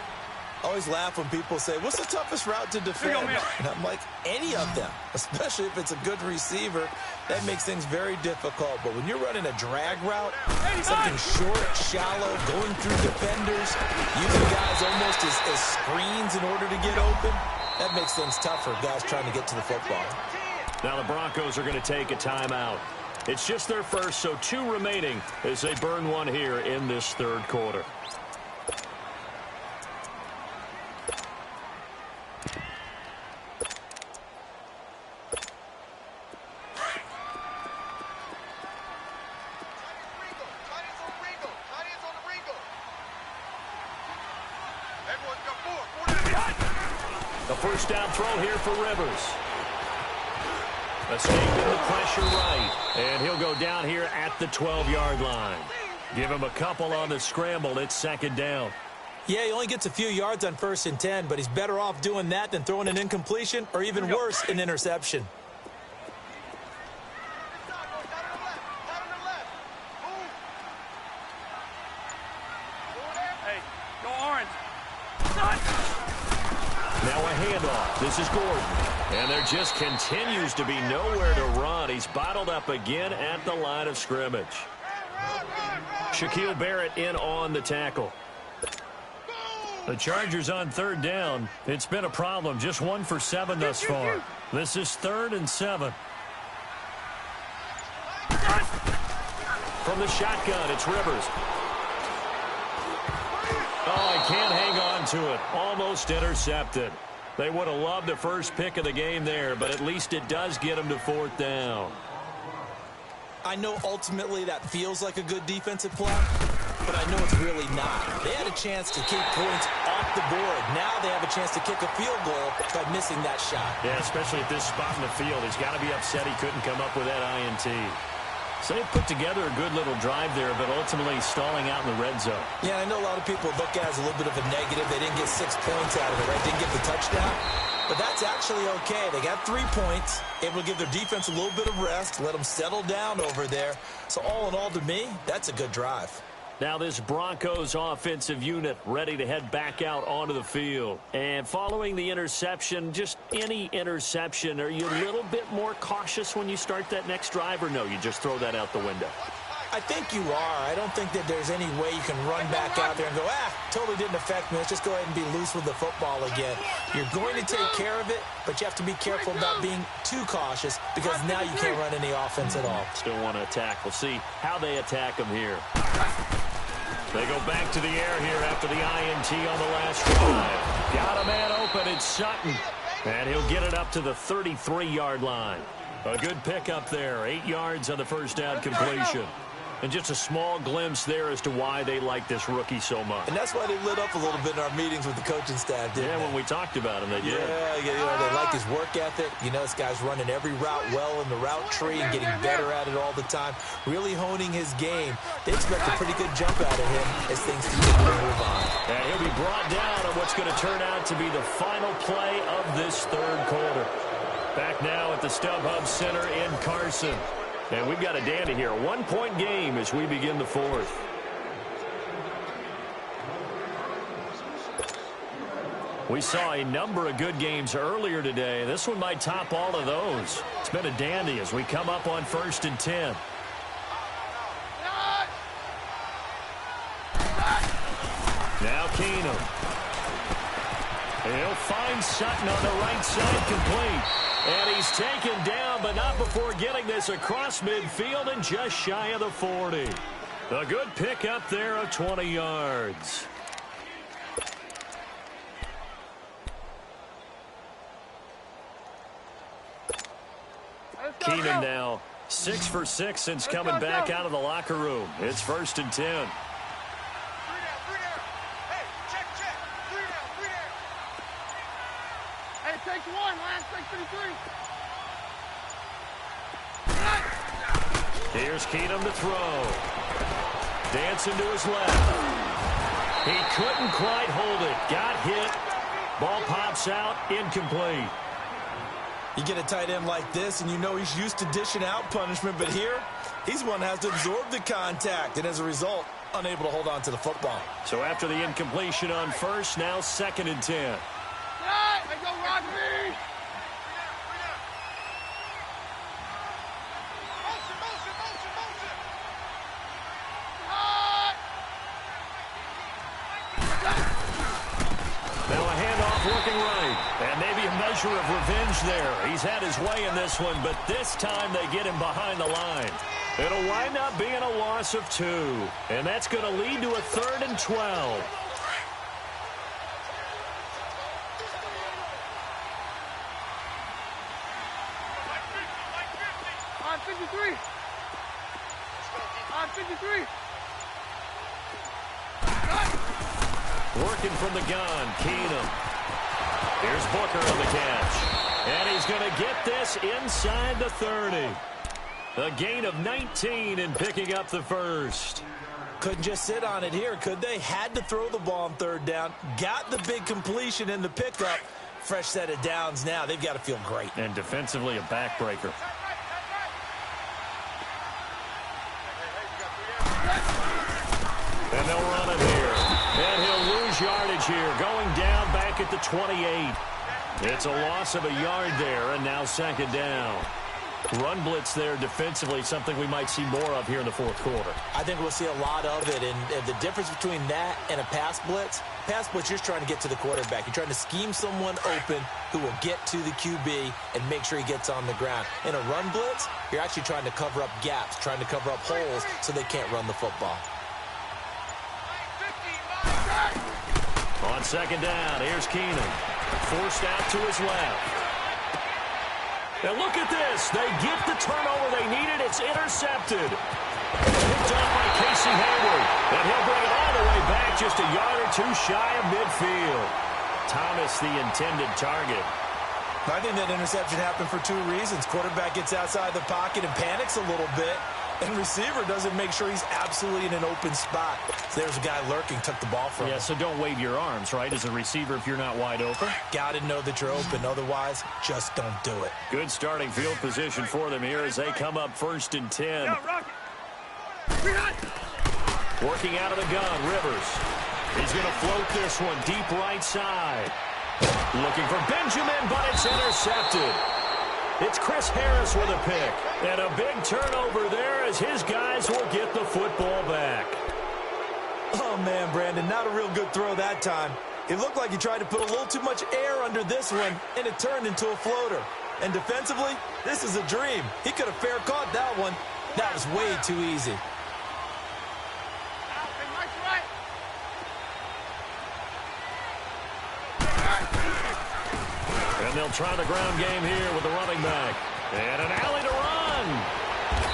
I always laugh when people say, what's the toughest route to defend? And I'm like, any of them, especially if it's a good receiver. That makes things very difficult. But when you're running a drag route, something short, shallow, going through defenders, using guys almost as screens in order to get open, that makes things tough for guys trying to get to the football. Now the Broncos are going to take a timeout. It's just their first, so 2 remaining as they burn one here in this third quarter. A first down throw here for Rivers. Escaping the pressure right. And he'll go down here at the 12-yard line. Give him a couple on the scramble. It's second down. Yeah, he only gets a few yards on 1st and 10, but he's better off doing that than throwing an incompletion or even worse, an interception. Hey, go orange. Now a handoff. This is Gordon. And there just continues to be nowhere to run. He's bottled up again at the line of scrimmage. Shaquille Barrett in on the tackle. The Chargers on third down. It's been a problem. Just 1 for 7 thus far. This is 3rd and 7. From the shotgun, it's Rivers. Oh, he can't hang on to it. Almost intercepted. They would have loved the first pick of the game there, but at least it does get them to 4th down. I know ultimately that feels like a good defensive play, but I know it's really not. They had a chance to keep points off the board. Now they have a chance to kick a field goal by missing that shot. Yeah, especially at this spot in the field. He's got to be upset he couldn't come up with that INT. So they put together a good little drive there, but ultimately stalling out in the red zone. Yeah, I know a lot of people look at it as a little bit of a negative. They didn't get 6 points out of it, right? Didn't get the touchdown. But that's actually okay. They got 3 points, able to give their defense a little bit of rest, let them settle down over there. So all in all, to me, that's a good drive. Now this Broncos offensive unit ready to head back out onto the field. And following the interception, just any interception, are you a little bit more cautious when you start that next drive, or no, you just throw that out the window? I think you are. I don't think that there's any way you can run back out there and go, totally didn't affect me. Let's just go ahead and be loose with the football again. You're going to take care of it, but you have to be careful about being too cautious because now you can't run any offense at all. Still want to attack. We'll see how they attack them here. They go back to the air here after the INT on the last drive. Got a man open. It's Sutton. And he'll get it up to the 33-yard line. A good pickup there. 8 yards on the first down completion. And just a small glimpse there as to why they like this rookie so much. And that's why they lit up a little bit in our meetings with the coaching staff, didn't they? When we talked about him, they did. Yeah, they like his work ethic. You know, this guy's running every route well in the route tree and getting better at it all the time, really honing his game. They expect a pretty good jump out of him as things continue to move on. And he'll be brought down on what's going to turn out to be the final play of this third quarter. Back now at the StubHub Center in Carson. And we've got a dandy here. 1-point game as we begin the fourth. We saw a number of good games earlier today. This one might top all of those. It's been a dandy as we come up on 1st and 10. Now Keenum. He'll find Sutton on the right side complete. And he's taken down, but not before getting this across midfield and just shy of the 40. A good pickup there of 20 yards. Keenum now 6 for 6 since coming back out of the locker room. It's 1st and 10. Takes one, last takes 33. Here's Keenum to throw. Dancing to his left. He couldn't quite hold it. Got hit. Ball pops out. Incomplete. You get a tight end like this, and you know he's used to dishing out punishment, but here, he's one that has to absorb the contact, and as a result, unable to hold on to the football. So after the incompletion on first, now 2nd and 10. They go Rodney. Now a handoff looking right. And maybe a measure of revenge there. He's had his way in this one, but this time they get him behind the line. It'll wind up being a loss of 2. And that's going to lead to a 3rd and 12. On 53. On 53. Working from the gun, Keenum. Here's Booker on the catch. And he's going to get this inside the 30. A gain of 19 and picking up the first. Couldn't just sit on it here, could they? Had to throw the ball on 3rd down. Got the big completion in the pickup. Fresh set of downs now. They've got to feel great. And defensively a backbreaker. And they'll run it here. And he'll lose yardage here. Going down back at the 28. It's a loss of a yard there, and now 2nd down. Run blitz there defensively, something we might see more of here in the 4th quarter. I think we'll see a lot of it, and the difference between that and a pass blitz, you're just trying to get to the quarterback. You're trying to scheme someone open who will get to the QB and make sure he gets on the ground. In a run blitz, you're actually trying to cover up gaps, trying to cover up holes so they can't run the football. On 2nd down, here's Keenum. Forced out to his left. Now look at this. They get the turnover they needed. It's intercepted. Picked off by Casey Hayward. And he'll bring it all the way back just a yard or 2 shy of midfield. Thomas, the intended target. I think that interception happened for 2 reasons. Quarterback gets outside the pocket and panics a little bit. And receiver doesn't make sure he's absolutely in an open spot. So there's a guy lurking, took the ball from him. Yeah, so don't wave your arms, right, as a receiver if you're not wide open. Got to know that you're open. Otherwise, just don't do it. Good starting field position for them here as they come up 1st and 10. Working out of the gun, Rivers. He's going to float this one deep right side. Looking for Benjamin, but it's intercepted. It's Chris Harris with a pick. And a big turnover there as his guys will get the football back. Oh, man, Brandon, not a real good throw that time. It looked like he tried to put a little too much air under this one, and it turned into a floater. And defensively, this is a dream. He could have fair caught that one. That was way too easy. And they'll try the ground game here with the running back. And an alley to run.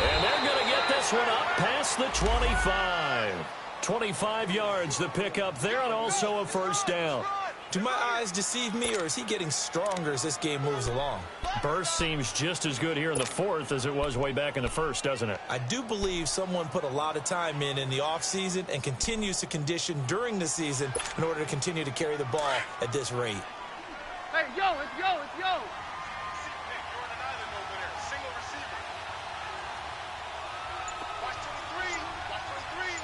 And they're going to get this one up past the 25. 25 yards the pickup there, and also a first down. Do my eyes deceive me, or is he getting stronger as this game moves along? Burst seems just as good here in the 4th as it was way back in the 1st, doesn't it? I do believe someone put a lot of time in the offseason and continues to condition during the season in order to continue to carry the ball at this rate. Hey, yo, let's go, let's go. You're on an island over there. Single receiver. Watch 23. Watch 23.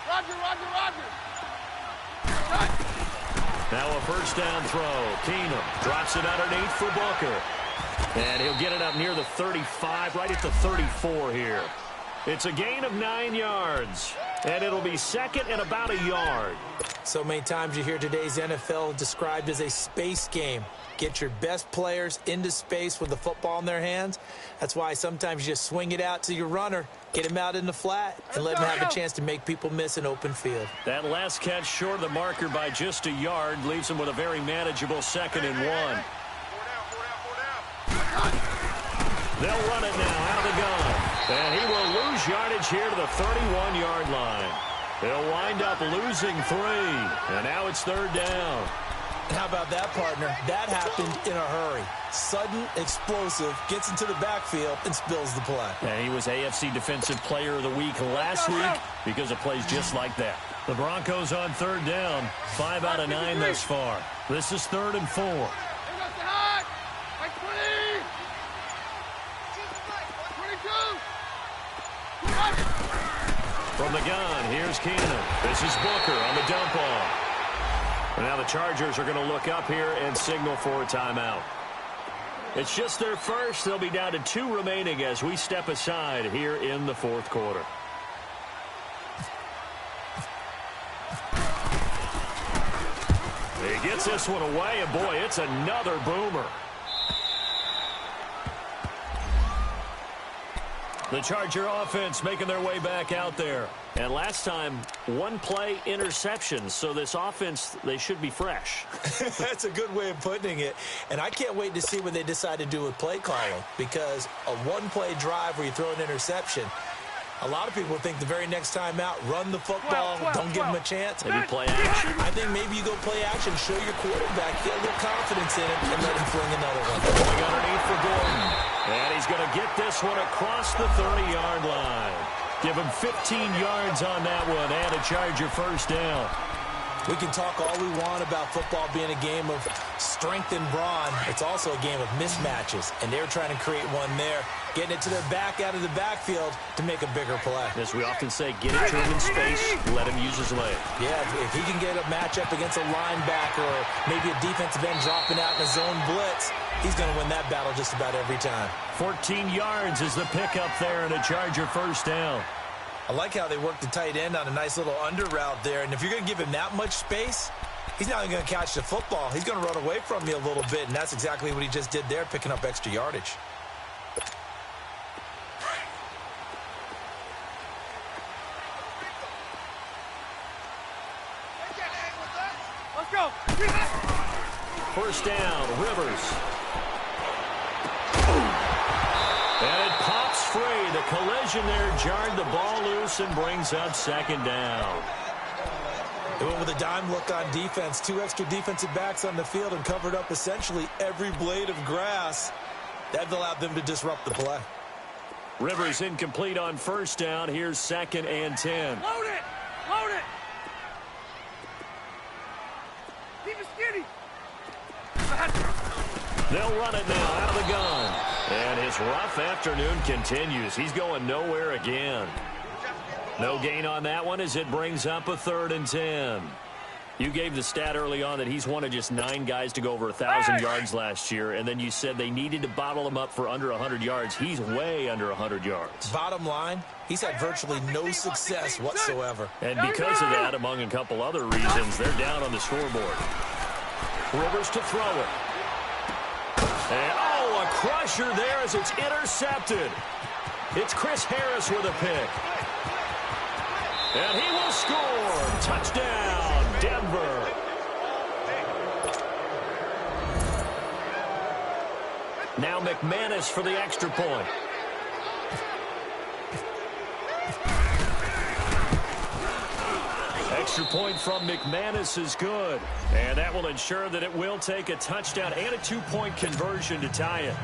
Roger, Roger, Roger. Now a first down throw. Keenum drops it underneath for Booker. And he'll get it up near the 35, right at the 34 here. It's a gain of 9 yards. And it'll be second and about a yard. So many times you hear today's NFL described as a space game. Get your best players into space with the football in their hands. That's why sometimes you just swing it out to your runner, get him out in the flat, and let him have a chance to make people miss an open field. That last catch short of the marker by just a yard leaves him with a very manageable 2nd and 1. They'll run it now out of the gun. And he will lose yardage here to the 31-yard line. They'll wind up losing 3. And now it's 3rd down. How about that, partner? That happened in a hurry. Sudden, explosive, gets into the backfield, and spills the play. And he was AFC Defensive Player of the Week last week because of plays just like that. The Broncos on 3rd down. 5 out of 9 thus far. This is 3rd and 4. From the gun, here's Keenum. This is Booker on the dump off. And now the Chargers are going to look up here and signal for a timeout. It's just their first. They'll be down to 2 remaining as we step aside here in the 4th quarter. He gets this one away, and boy, it's another boomer. The Charger offense making their way back out there. And last time, 1 play interception. So this offense, they should be fresh. That's a good way of putting it. And I can't wait to see what they decide to do with play calling. Because a 1-play drive where you throw an interception, a lot of people think the very next time out, run the football, don't give them a chance. Maybe play action. I think maybe you go play action, show your quarterback, get a little confidence in him, and let him fling another one. Going underneath for Gordon. And he's going to get this one across the 30-yard line. Give him 15 yards on that one and a Charger first down. We can talk all we want about football being a game of strength and brawn. It's also a game of mismatches, and they're trying to create one there, getting it to their back out of the backfield to make a bigger play. As we often say, get it to him in space, let him use his leg. Yeah, if he can get a matchup against a linebacker or maybe a defensive end dropping out in a zone blitz, he's going to win that battle just about every time. 14 yards is the pickup there and a Charger first down. I like how they work the tight end on a nice little under route there. And if you're going to give him that much space, he's not even going to catch the football. He's going to run away from you a little bit, and that's exactly what he just did there, picking up extra yardage. Let's go. First down, Rivers. And it pops free. The collision there jarred the ball loose and brings up 2nd down. They went with a dime look on defense. 2 extra defensive backs on the field and covered up essentially every blade of grass. That allowed them to disrupt the play. Rivers incomplete on first down. Here's 2nd and 10. Load it! Load it! Keep it skinny! They'll run it now out of the gun. And his rough afternoon continues. He's going nowhere again. No gain on that one as it brings up a 3rd and 10. You gave the stat early on that he's one of just 9 guys to go over 1,000 yards last year, and then you said they needed to bottle him up for under 100 yards. He's way under 100 yards. Bottom line, he's had virtually no success whatsoever. And because of that, among a couple other reasons, they're down on the scoreboard. Rivers to throw it. And, a crusher there as it's intercepted. It's Chris Harris with a pick. And he will score. Touchdown, Denver. Now McManus for the extra point. Extra point from McManus is good. And that will ensure that it will take a touchdown and a 2-point conversion to tie it.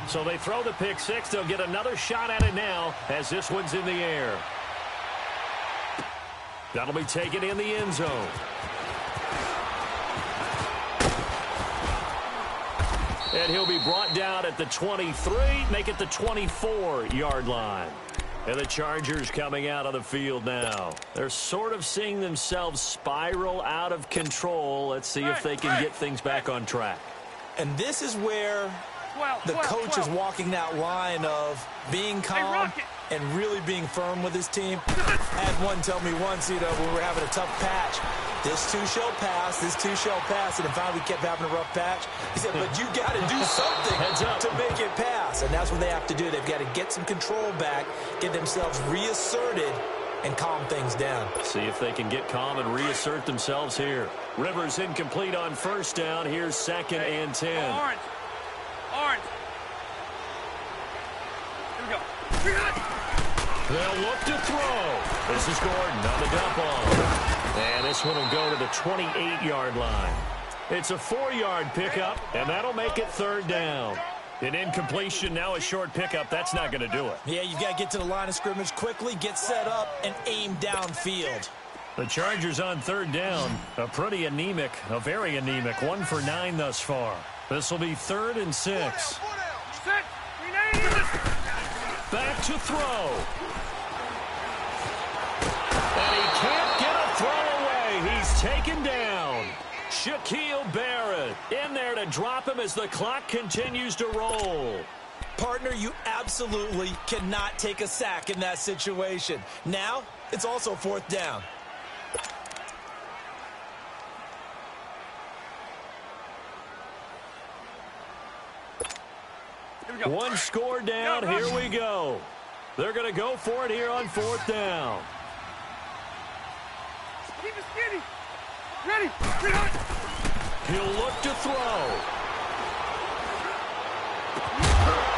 So they throw the pick six. They'll get another shot at it now as this one's in the air. That'll be taken in the end zone. And he'll be brought down at the 23, make it the 24-yard line. And the Chargers coming out of the field now. They're sort of seeing themselves spiral out of control. Let's see if they can get things back on track. And this is where the coach is walking that line of being calm and really being firm with his team. I had one tell me once, when we were having a tough patch, this too shall pass, this too shall pass. And finally we kept having a rough patch. He said, but you got to do something to make it pass. And that's what they have to do. They've got to get some control back, get themselves reasserted, and calm things down. See if they can get calm and reassert themselves here. Rivers incomplete on first down. Here's 2nd and 10. Orange. Here we go. They'll look to throw. This is Gordon on the dump off. And this one will go to the 28-yard line. It's a 4-yard pickup, and that'll make it 3rd down. An incompletion, now a short pickup. That's not going to do it. Yeah, you've got to get to the line of scrimmage quickly, get set up, and aim downfield. The Chargers on 3rd down. A very anemic. 1 for 9 thus far. This will be 3rd and 6. Back to throw. And he can't get a throw away. He's taken down. Shaquille Barrett in there to drop him as the clock continues to roll. Partner, you absolutely cannot take a sack in that situation. Now, it's also 4th down. One score down. Here we go. They're going to go for it here on 4th down. Keep it skinny. Ready. He'll look to throw.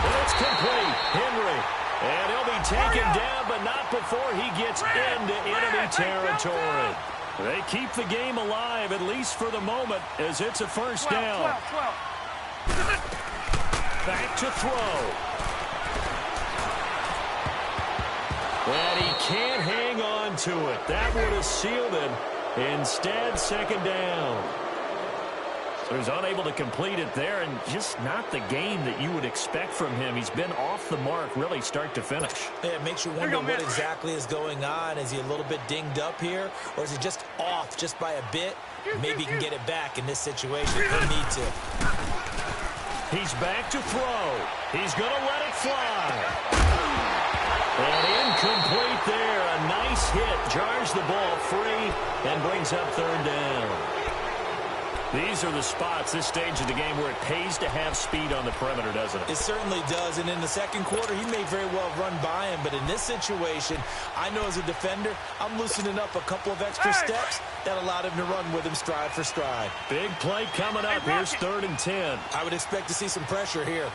And it's complete. Henry. And he'll be taken down, but not before he gets into enemy territory. They keep the game alive, at least for the moment, as it's a 1st down. 12. Back to throw. And he can't hang on to it. That would have sealed it. Instead, 2nd down. So he's unable to complete it there, and just not the game that you would expect from him. He's been off the mark, really, start to finish. Yeah, it makes you wonder what exactly is going on. Is he a little bit dinged up here, or is he just off just by a bit? Maybe he can get it back in this situation. He'll need to. He's back to throw. He's going to let it fly. And incomplete there. A nice hit. Jars the ball free and brings up 3rd down. These are the spots, this stage of the game, where it pays to have speed on the perimeter, doesn't it? It certainly does. And in the 2nd quarter, he may very well run by him. But in this situation, I know as a defender, I'm loosening up a couple of extra steps that allowed him to run with him stride for stride. Big play coming up. Here's 3rd and 10. I would expect to see some pressure here.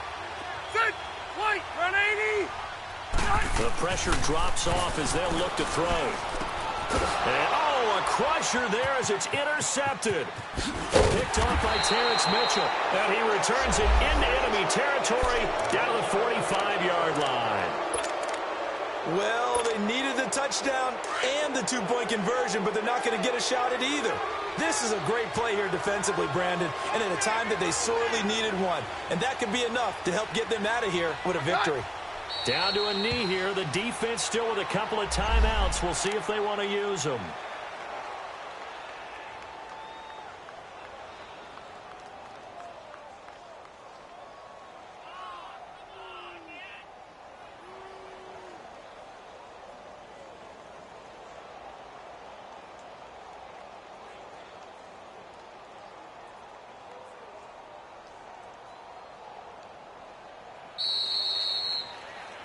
Sit. White. Run 80. The pressure drops off as they'll look to throw. And, a a crusher there as it's intercepted. Picked off by Terrence Mitchell. And he returns it into enemy territory down to the 45-yard line. Well, they needed the touchdown and the two-point conversion, but they're not going to get a shot at either. This is a great play here defensively, Brandon, and at a time that they sorely needed one. And that could be enough to help get them out of here with a victory. Down to a knee here. The defense still with a couple of timeouts. We'll see if they want to use them.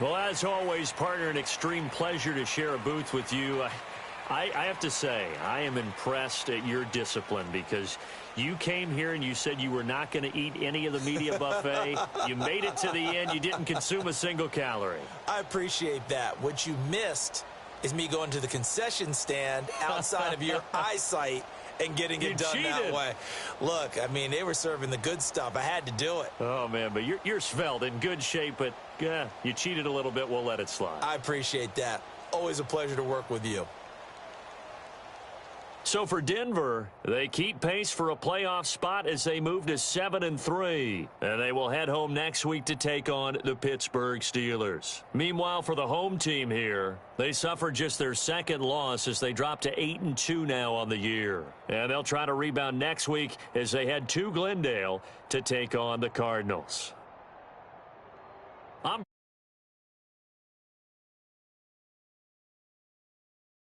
Well, as always, partner, an extreme pleasure to share a booth with you. I have to say, I am impressed at your discipline because you came here and you said you were not going to eat any of the media buffet. You made it to the end. You didn't consume a single calorie. I appreciate that. What you missed is me going to the concession stand outside of your eyesight and getting it done that way. Look, I mean, they were serving the good stuff. I had to do it. Oh, man, but you're svelte, in good shape, but you cheated a little bit. We'll let it slide. I appreciate that. Always a pleasure to work with you. So for Denver, they keep pace for a playoff spot as they move to 7-3. And they will head home next week to take on the Pittsburgh Steelers. Meanwhile, for the home team here, they suffered just their second loss as they drop to 8-2 now on the year. And they'll try to rebound next week as they head to Glendale to take on the Cardinals.